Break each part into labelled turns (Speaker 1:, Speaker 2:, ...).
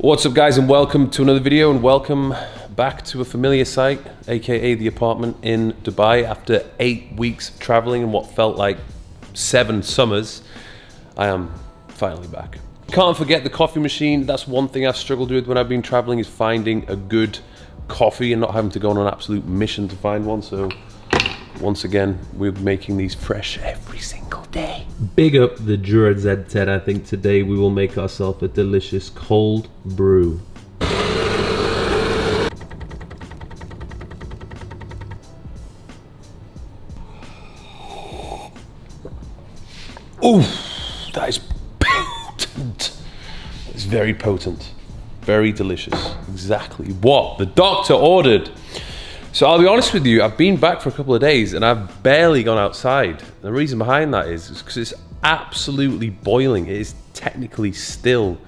Speaker 1: What's up guys, and welcome to another video, and welcome back to a familiar site, aka the apartment in Dubai. After 8 weeks of traveling and what felt like 7 summers, I am finally back. Can't forget the coffee machine. That's one thing I've struggled with when I've been traveling, is finding a good coffee and not having to go on an absolute mission to find one. So once again, we're making these fresh every single day. Big up the Jura Z10. I think today we will make ourselves a delicious cold brew. Ooh, that is potent. It's very potent, very delicious. Exactly what the doctor ordered. So I'll be honest with you, I've been back for a couple of days and I've barely gone outside. The reason behind that is because it's absolutely boiling. It is technically still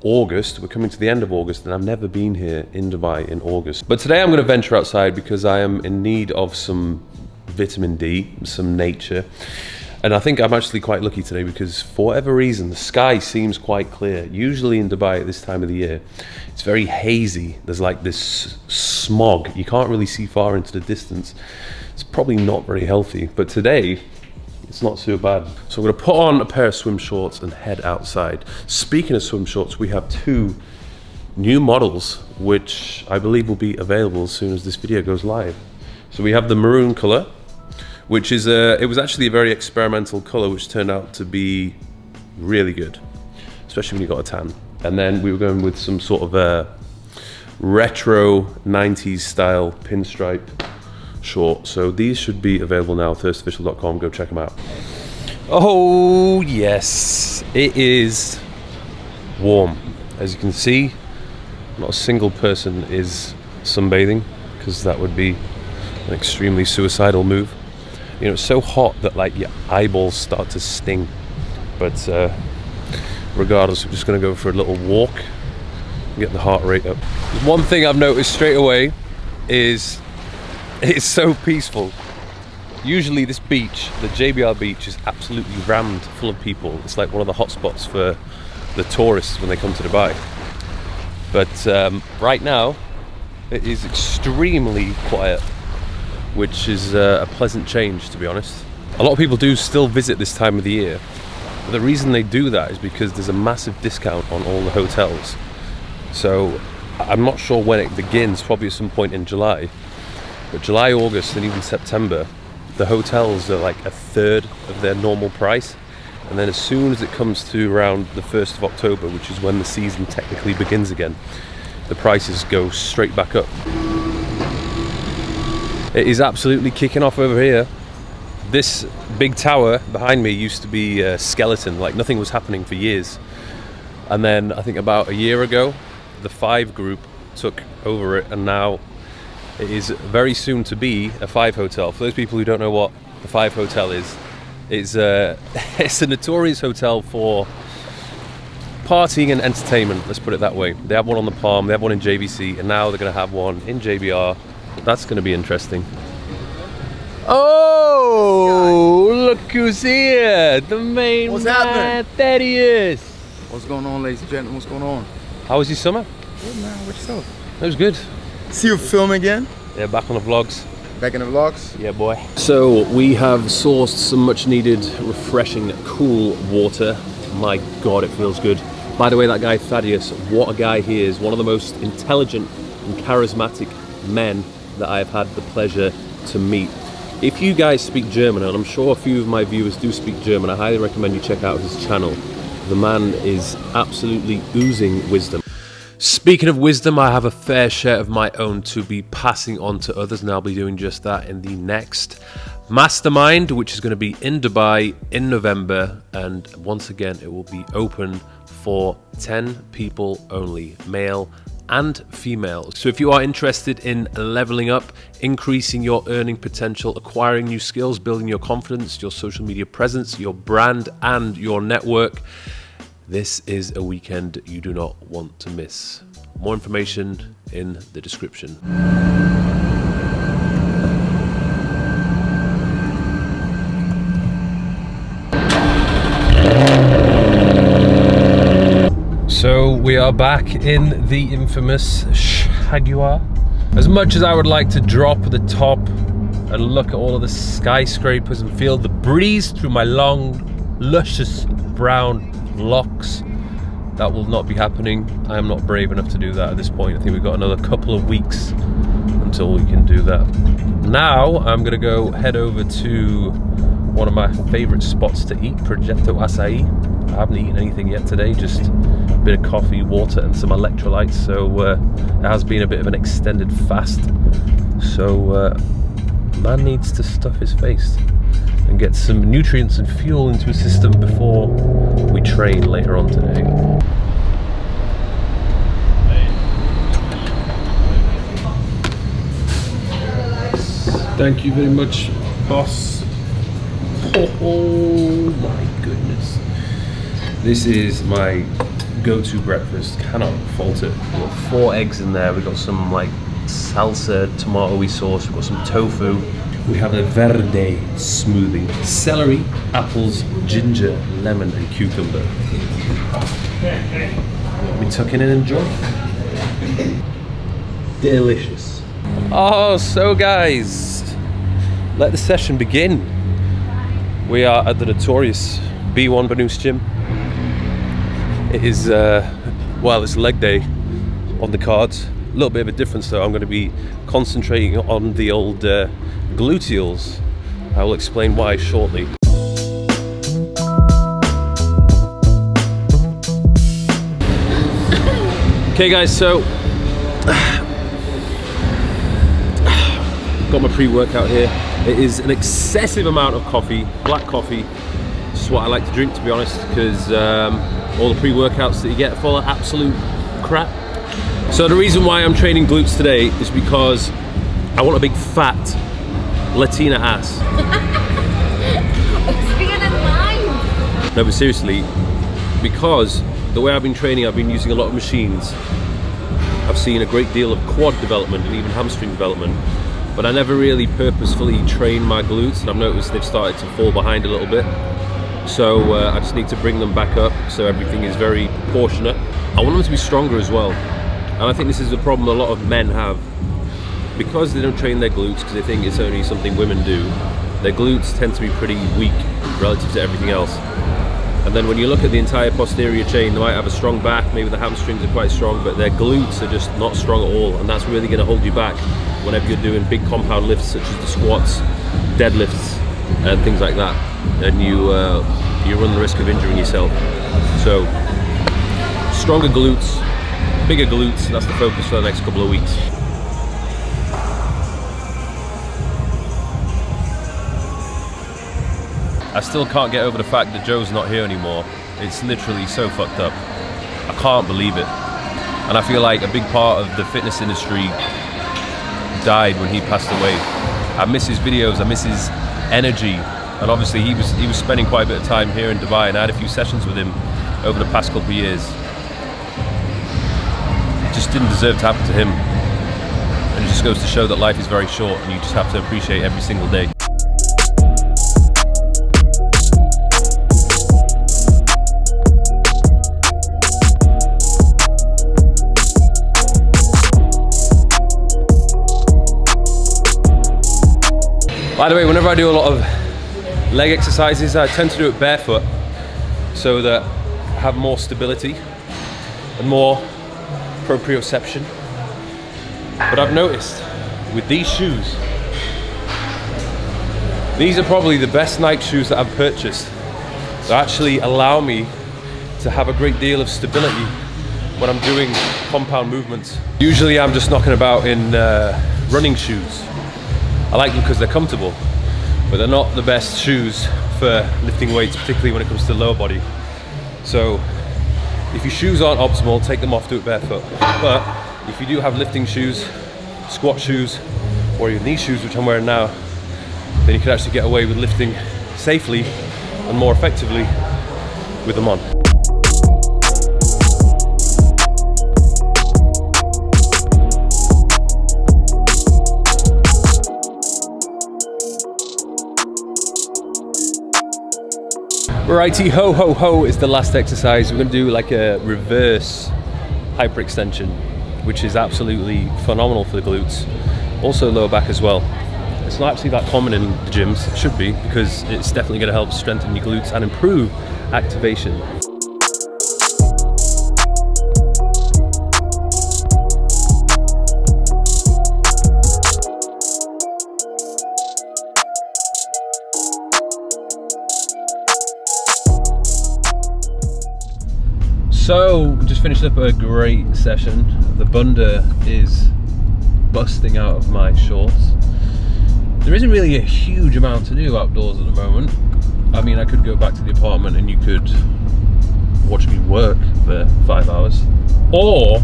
Speaker 1: August. We're coming to the end of August and I've never been here in Dubai in August. But today I'm going to venture outside because I am in need of some vitamin D, some nature. And I think I'm actually quite lucky today because for whatever reason, the sky seems quite clear. Usually in Dubai at this time of the year, it's very hazy. There's like this smog. You can't really see far into the distance. It's probably not very healthy, but today it's not so bad. So I'm gonna put on a pair of swim shorts and head outside. Speaking of swim shorts, we have 2 new models, which I believe will be available as soon as this video goes live. So we have the maroon color, which is it was actually a very experimental color, which turned out to be really good, especially when you got a tan. And then we were going with some sort of a retro 90s style pinstripe short. So these should be available now, thirstofficial.com, go check them out. Oh yes, it is warm. As you can see, not a single person is sunbathing, because that would be an extremely suicidal move. You know, it's so hot that like your eyeballs start to sting. But regardless, we're just gonna go for a little walk and get the heart rate up. One thing I've noticed straight away is it's so peaceful. Usually this beach, the JBR beach, is absolutely rammed full of people. It's like one of the hotspots for the tourists when they come to Dubai. But right now, it is extremely quiet, which is a pleasant change, to be honest. A lot of people do still visit this time of the year. But the reason they do that is because there's a massive discount on all the hotels. So I'm not sure when it begins, probably at some point in July. But July, August, and even September, the hotels are like 1/3 of their normal price. And then as soon as it comes to around the 1st of October, which is when the season technically begins again, the prices go straight back up. It is absolutely kicking off over here. This big tower behind me used to be a skeleton, like nothing was happening for years. And then I think about a year ago, the 5 group took over it, and now it is very soon to be a 5 hotel. For those people who don't know what the 5 hotel is, it's a notorious hotel for partying and entertainment, let's put it that way. They have one on the Palm, they have one in JVC, and now they're gonna have one in JBR. That's going to be interesting. Oh, look who's here! The main
Speaker 2: What's
Speaker 1: man,
Speaker 2: happening?
Speaker 1: Thaddeus!
Speaker 2: What's going on, ladies and gentlemen? What's going on?
Speaker 1: How was your summer?
Speaker 2: Good, man. What yourself?
Speaker 1: It was good.
Speaker 2: See you film again?
Speaker 1: Yeah, back on the vlogs.
Speaker 2: Back in the vlogs?
Speaker 1: Yeah, boy. So, we have sourced some much needed, refreshing, cool water. My God, it feels good. By the way, that guy Thaddeus, what a guy he is. One of the most intelligent and charismatic men that I have had the pleasure to meet. If you guys speak German, and I'm sure a few of my viewers do speak German, I highly recommend you check out his channel. The man is absolutely oozing wisdom. Speaking of wisdom, I have a fair share of my own to be passing on to others, and I'll be doing just that in the next mastermind, which is going to be in Dubai in November. And once again, it will be open for 10 people only, male and female. So if you are interested in leveling up, increasing your earning potential, acquiring new skills, building your confidence, your social media presence, your brand, and your network, this is a weekend you do not want to miss. More information in the description. So we We are back in the infamous Jaguar. As much as I would like to drop the top and look at all of the skyscrapers and feel the breeze through my long, luscious brown locks, that will not be happening. I am not brave enough to do that at this point. I think we've got another couple of weeks until we can do that. Now I'm gonna go head over to one of my favorite spots to eat, Progetto Acai. I haven't eaten anything yet today, just a bit of coffee, water and some electrolytes. So it has been a bit of an extended fast. So man needs to stuff his face and get some nutrients and fuel into his system before we train later on today. Thank you very much, boss. Oh my goodness. This is my go-to breakfast, cannot fault it. We've got 4 eggs in there, we've got some like salsa tomato-y sauce, we've got some tofu. We have a verde smoothie. Celery, apples, ginger, lemon and cucumber. Let me tuck in and enjoy. Delicious. Oh, so guys, let the session begin. We are at the notorious B1 Banús gym. It is, well, it's leg day on the cards. A little bit of a difference though. I'm going to be concentrating on the old gluteals. I will explain why shortly. Okay guys, so got my pre-workout here. It is an excessive amount of coffee, black coffee. This is what I like to drink, to be honest, because all the pre-workouts that you get are full of absolute crap. So the reason why I'm training glutes today is because I want a big fat Latina ass.
Speaker 3: It's bigger than mine.
Speaker 1: No, but seriously, because the way I've been training, I've been using a lot of machines. I've seen a great deal of quad development and even hamstring development, but I never really purposefully trained my glutes, and I've noticed they've started to fall behind a little bit. So I just need to bring them back up so everything is very proportionate. I want them to be stronger as well. And I think this is a problem a lot of men have. Because they don't train their glutes, because they think it's only something women do, their glutes tend to be pretty weak relative to everything else. And then when you look at the entire posterior chain, they might have a strong back, maybe the hamstrings are quite strong, but their glutes are just not strong at all, and that's really going to hold you back whenever you're doing big compound lifts such as the squats, deadlifts, and things like that. And you run the risk of injuring yourself. So, stronger glutes, bigger glutes, that's the focus for the next couple of weeks. I still can't get over the fact that Joe's not here anymore. It's literally so fucked up. I can't believe it. And I feel like a big part of the fitness industry died when he passed away. I miss his videos, I miss his energy. And obviously he was spending quite a bit of time here in Dubai, and I had a few sessions with him over the past couple of years. It just didn't deserve to happen to him. And it just goes to show that life is very short and you just have to appreciate every single day. By the way, whenever I do a lot of leg exercises, I tend to do it barefoot so that I have more stability and more proprioception. But I've noticed with these shoes, these are probably the best Nike shoes that I've purchased. They actually allow me to have a great deal of stability when I'm doing compound movements. Usually I'm just knocking about in running shoes. I like them because they're comfortable, but they're not the best shoes for lifting weights, particularly when it comes to the lower body. So if your shoes aren't optimal, take them off, do it barefoot. But if you do have lifting shoes, squat shoes, or even these shoes which I'm wearing now, then you can actually get away with lifting safely and more effectively with them on. Righty ho ho ho is the last exercise. We're going to do like a reverse hyperextension, which is absolutely phenomenal for the glutes. Also lower back as well. It's not actually that common in the gyms. It should be, because it's definitely going to help strengthen your glutes and improve activation. So, just finished up a great session. The bunda is busting out of my shorts. There isn't really a huge amount to do outdoors at the moment. I mean, I could go back to the apartment and you could watch me work for 5 hours. Or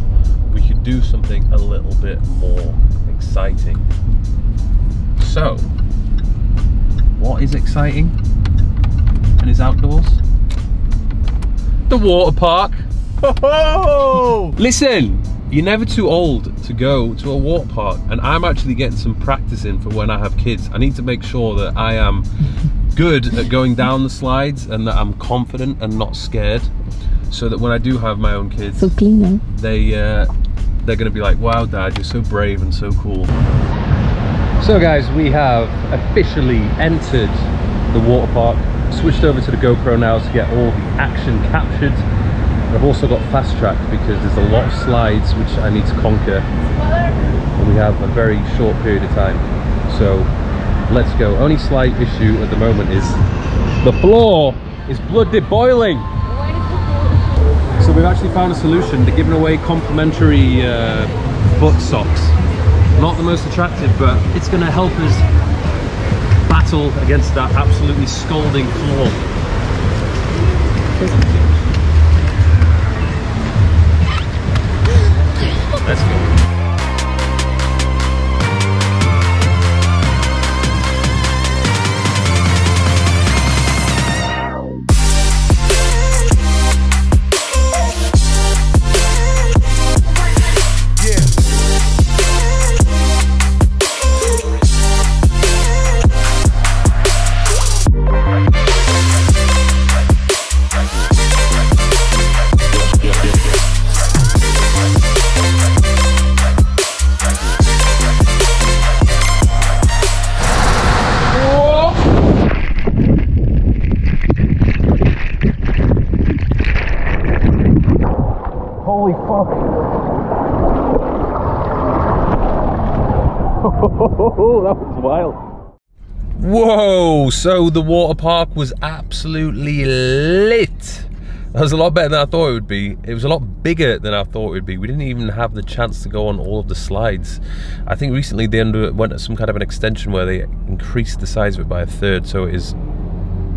Speaker 1: we could do something a little bit more exciting. So, what is exciting and is outdoors? The water park. Listen, you're never too old to go to a water park, and I'm actually getting some practice in for when I have kids. I need to make sure that I am good at going down the slides and that I'm confident and not scared, so that when I do have my own kids,
Speaker 3: so clean,
Speaker 1: they're gonna be like, wow Dad, you're so brave and so cool. So guys, we have officially entered the water park. Switched over to the GoPro now to get all the action captured. I've also got fast track because there's a lot of slides which I need to conquer, and we have a very short period of time. So let's go. Only slight issue at the moment is the floor is bloody boiling. So we've actually found a solution. They're giving away complimentary butt socks. Not the most attractive, but it's going to help us battle against that absolutely scalding floor. Let's go. Holy fuck. That was wild. Whoa, so the water park was absolutely lit. That was a lot better than I thought it would be. It was a lot bigger than I thought it would be. We didn't even have the chance to go on all of the slides. I think recently they went at some kind of an extension where they increased the size of it by 1/3, so it is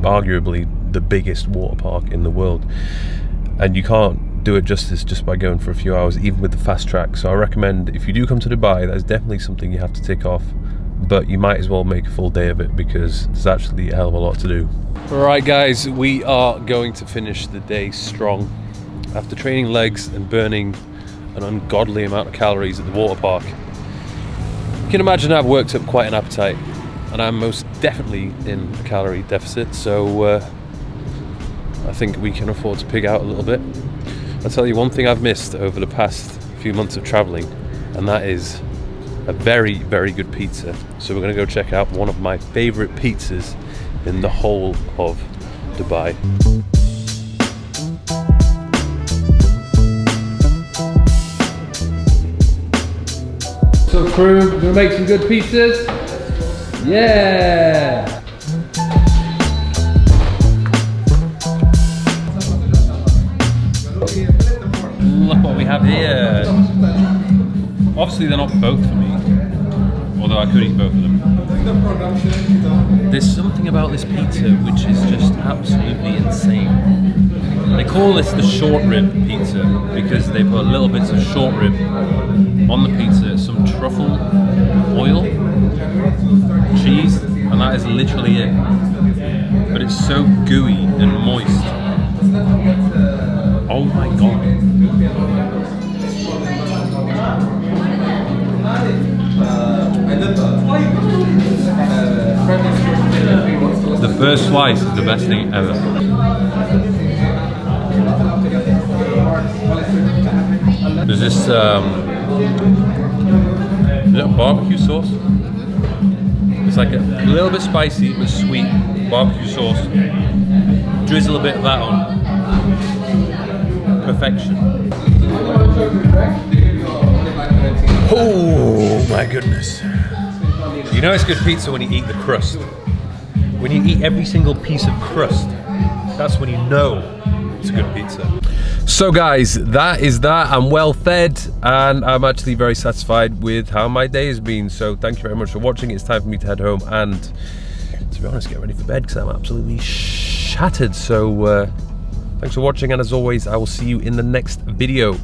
Speaker 1: arguably the biggest water park in the world. And you can't do it justice just by going for a few hours, even with the fast track. So I recommend, if you do come to Dubai, that is definitely something you have to tick off, but you might as well make a full day of it because there's actually a hell of a lot to do. Alright guys, we are going to finish the day strong. After training legs and burning an ungodly amount of calories at the water park, you can imagine I've worked up quite an appetite, and I'm most definitely in a calorie deficit, so I think we can afford to pig out a little bit. I'll tell you one thing I've missed over the past few months of traveling, and that is a very, very good pizza. So we're going to go check out one of my favorite pizzas in the whole of Dubai. So crew, we're going to make some good pizzas? Yeah! Look what we have here. Obviously they're not both for me, although I could eat both of them. There's something about this pizza which is just absolutely insane. They call this the short rib pizza because they put little bits of short rib on the pizza, some truffle oil, cheese, and that is literally it. But it's so gooey and moist. Oh my god. The first slice is the best thing ever. There's this is that barbecue sauce. It's like a little bit spicy but sweet barbecue sauce. Drizzle a bit of that on. Perfection. Oh my goodness. You know it's good pizza when you eat the crust. When you eat every single piece of crust, that's when you know it's a good pizza. So guys, that is that. I'm well fed and I'm actually very satisfied with how my day has been. So thank you very much for watching. It's time for me to head home and, to be honest, get ready for bed because I'm absolutely shattered. So thanks for watching, and as always, I will see you in the next video.